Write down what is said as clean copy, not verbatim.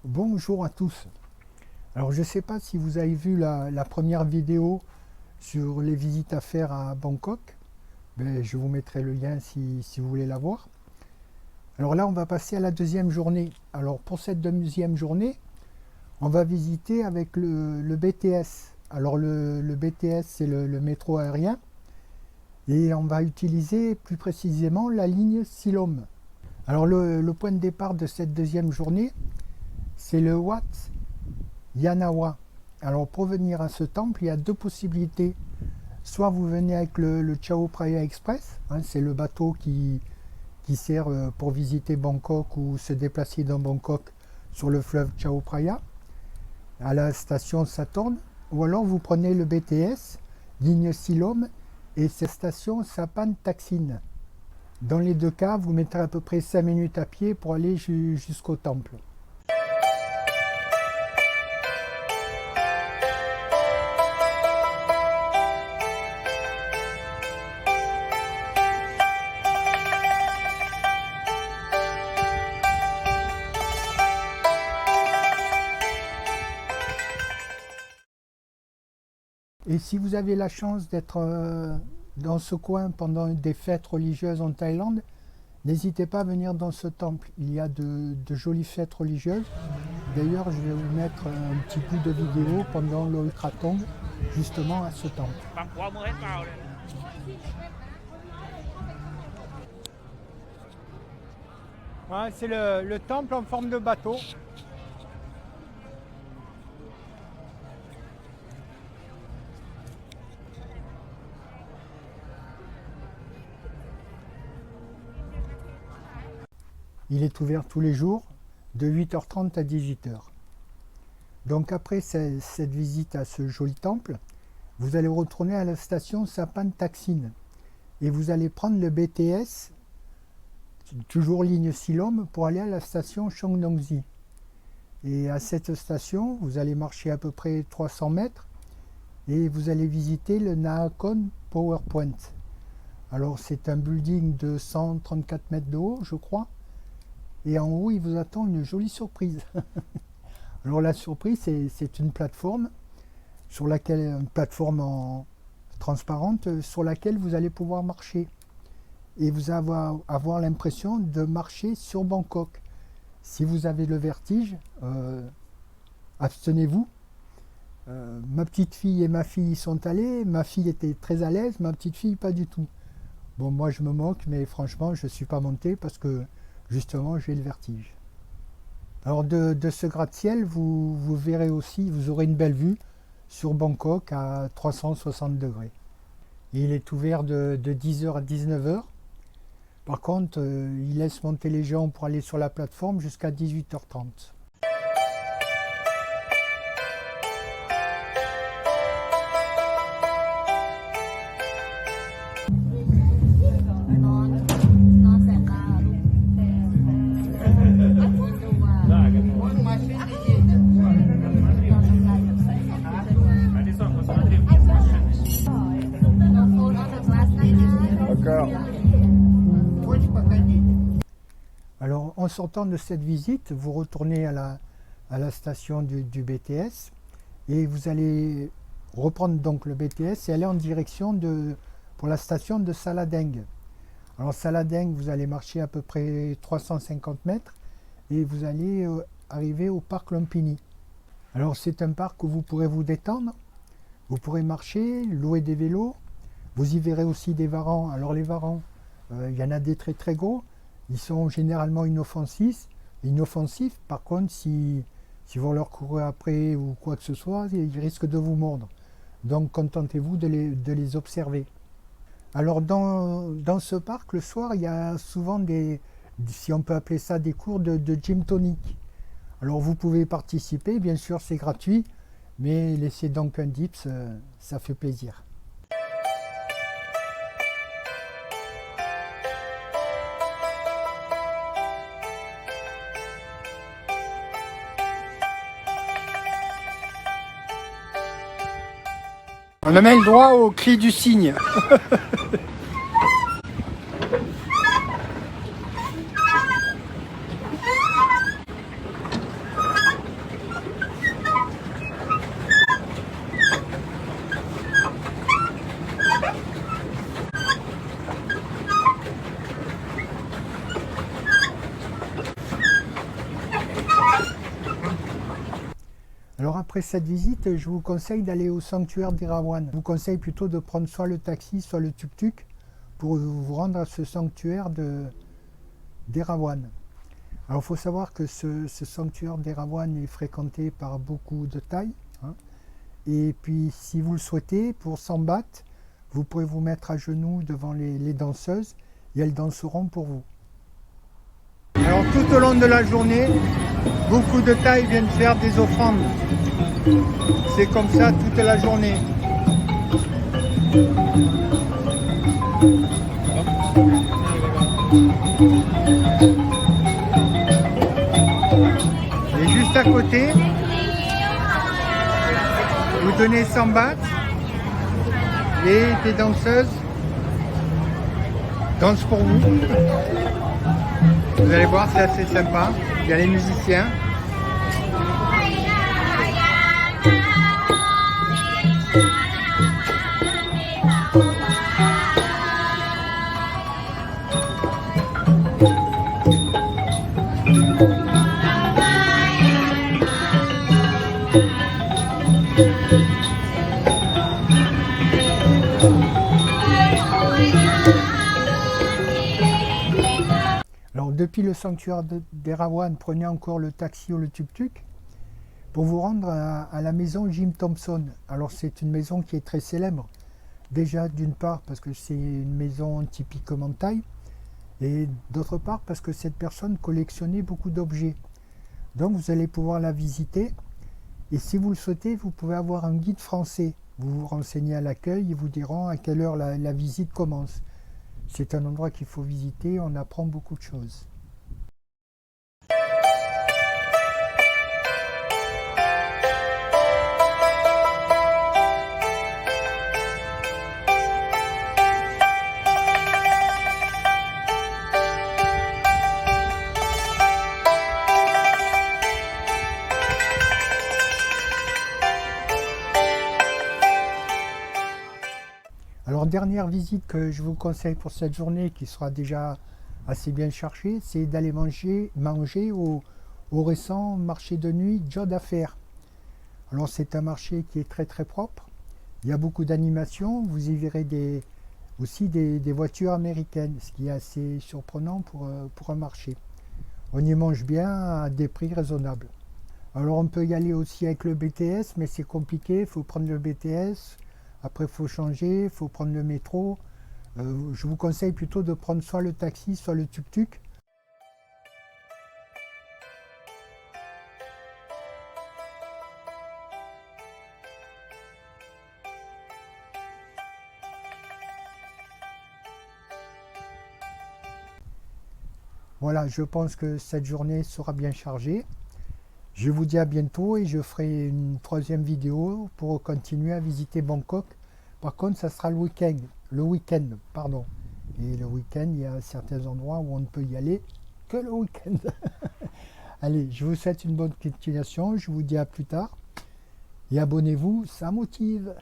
Bonjour à tous. Alors je ne sais pas si vous avez vu la première vidéo sur les visites à faire à Bangkok. Je vous mettrai le lien si vous voulez la voir. Alors là on va passer à la deuxième journée. Alors pour cette deuxième journée, on va visiter avec le BTS. Alors le BTS c'est le métro aérien. Et on va utiliser plus précisément la ligne Silom. Alors le point de départ de cette deuxième journée, c'est le Wat Yanawa. Alors pour venir à ce temple, il y a deux possibilités. Soit vous venez avec le Chao Phraya Express, c'est le bateau qui sert pour visiter Bangkok ou se déplacer dans Bangkok sur le fleuve Chao Phraya, à la station Satorn. Ou alors vous prenez le BTS, ligne Silom, et cette station Sapan Taksin. Dans les deux cas, vous mettrez à peu près 5 minutes à pied pour aller jusqu'au temple. Et si vous avez la chance d'être dans ce coin pendant des fêtes religieuses en Thaïlande, n'hésitez pas à venir dans ce temple. Il y a de jolies fêtes religieuses. D'ailleurs, je vais vous mettre un petit bout de vidéo pendant le Ultratong, justement à ce temple. Ouais, c'est le temple en forme de bateau. Il est ouvert tous les jours de 8h30 à 18h. Donc après cette visite à ce joli temple, vous allez retourner à la station Sapan Taksin et vous allez prendre le BTS, toujours ligne Silom, pour aller à la station Chongnongsi. Et à cette station, vous allez marcher à peu près 300 mètres et vous allez visiter le Nakhon PowerPoint. Alors c'est un building de 134 mètres de haut, je crois. Et en haut, il vous attend une jolie surprise. Alors la surprise, c'est une plateforme une plateforme transparente sur laquelle vous allez pouvoir marcher. Et vous allez avoir l'impression de marcher sur Bangkok. Si vous avez le vertige, abstenez-vous. Ma petite fille et ma fille y sont allées. Ma fille était très à l'aise, ma petite fille pas du tout. Bon, moi je me moque, mais franchement, je ne suis pas monté parce que justement, j'ai le vertige. Alors de ce gratte-ciel, vous verrez aussi, vous aurez une belle vue sur Bangkok à 360 degrés. Et il est ouvert de 10h à 19h. Par contre, il laisse monter les gens pour aller sur la plateforme jusqu'à 18h30. Alors en sortant de cette visite, vous retournez à la station du BTS et vous allez reprendre donc le BTS et aller en direction pour la station de Saladeng. Alors Saladeng, vous allez marcher à peu près 350 mètres et vous allez arriver au parc Lumpini. Alors c'est un parc où vous pourrez vous détendre, vous pourrez marcher, louer des vélos, vous y verrez aussi des varans. Alors les varans, il y en a des très très gros, ils sont généralement inoffensifs. Par contre, si vous leur courez après ou quoi que ce soit, ils risquent de vous mordre. Donc contentez-vous de les observer. Alors dans ce parc, le soir, il y a souvent si on peut appeler ça, des cours de gym tonic. Alors vous pouvez participer, bien sûr c'est gratuit, mais laissez donc un dips, ça fait plaisir. On amène droit au cri du cygne. Alors après cette visite, je vous conseille d'aller au sanctuaire d'Erawan. Je vous conseille plutôt de prendre soit le taxi, soit le tuk-tuk pour vous rendre à ce sanctuaire d'Erawan. Alors il faut savoir que ce sanctuaire d'Erawan est fréquenté par beaucoup de Thaïs. Hein. Et puis si vous le souhaitez, pour 100 bahts, vous pourrez vous mettre à genoux devant les danseuses et elles danseront pour vous. Alors tout au long de la journée, beaucoup de Thaïs viennent faire des offrandes. C'est comme ça toute la journée. Et juste à côté, vous donnez 100 bahts et des danseuses dansent pour vous. Vous allez voir, c'est assez sympa. Il y a les musiciens. Alors depuis le sanctuaire d'Erawan, prenez encore le taxi ou le tuk-tuk pour vous rendre à la maison Jim Thompson. Alors c'est une maison qui est très célèbre. Déjà d'une part parce que c'est une maison typiquement thaï et d'autre part parce que cette personne collectionnait beaucoup d'objets. Donc vous allez pouvoir la visiter et si vous le souhaitez, vous pouvez avoir un guide français. Vous vous renseignez à l'accueil, ils vous diront à quelle heure la visite commence. C'est un endroit qu'il faut visiter, on apprend beaucoup de choses. Alors dernière visite que je vous conseille pour cette journée, qui sera déjà assez bien chargée, c'est d'aller manger au récent marché de nuit Jod Affair. Alors c'est un marché qui est très très propre, il y a beaucoup d'animations, vous y verrez aussi des voitures américaines, ce qui est assez surprenant pour un marché. On y mange bien à des prix raisonnables. Alors on peut y aller aussi avec le BTS, mais c'est compliqué, il faut prendre le BTS. Après, il faut changer, il faut prendre le métro. Je vous conseille plutôt de prendre soit le taxi, soit le tuk-tuk. Voilà, je pense que cette journée sera bien chargée. Je vous dis à bientôt et je ferai une troisième vidéo pour continuer à visiter Bangkok. Par contre, ça sera le week-end. Et le week-end, il y a certains endroits où on ne peut y aller que le week-end. Allez, je vous souhaite une bonne continuation. Je vous dis à plus tard. Et abonnez-vous, ça motive.